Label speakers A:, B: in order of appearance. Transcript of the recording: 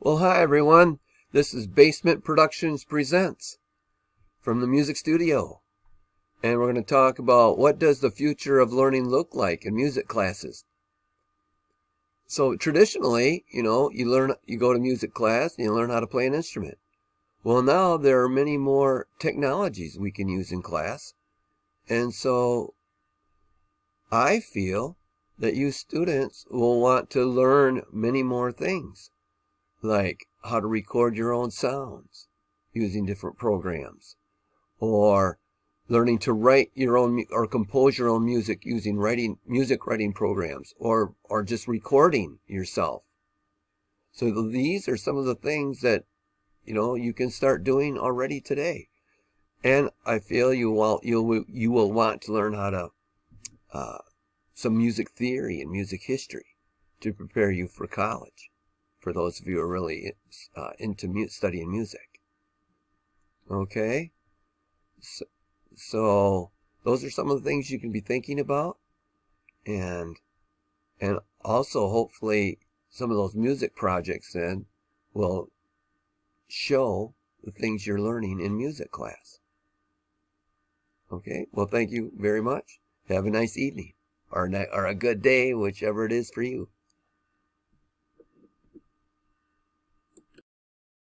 A: Well, hi everyone. This is Basement Productions Presents from the music studio. And we're going to talk about what does the future of learning look like in music classes. So traditionally, you go to music class and you learn how to play an instrument. Well, now there are many more technologies we can use in class. And so I feel that you students will want to learn many more things, like how to record your own sounds using different programs, or learning to write your own or compose your own music using music writing programs, or just recording yourself. So these are some of the things that you can start doing already today. And I feel you will want to learn how to some music theory and music history to prepare you for college, for those of you who are really into studying music. Okay? So those are some of the things you can be thinking about. And also, hopefully, some of those music projects then will show the things you're learning in music class. Okay? Well, thank you very much. Have a nice evening, or a good day, whichever it is for you.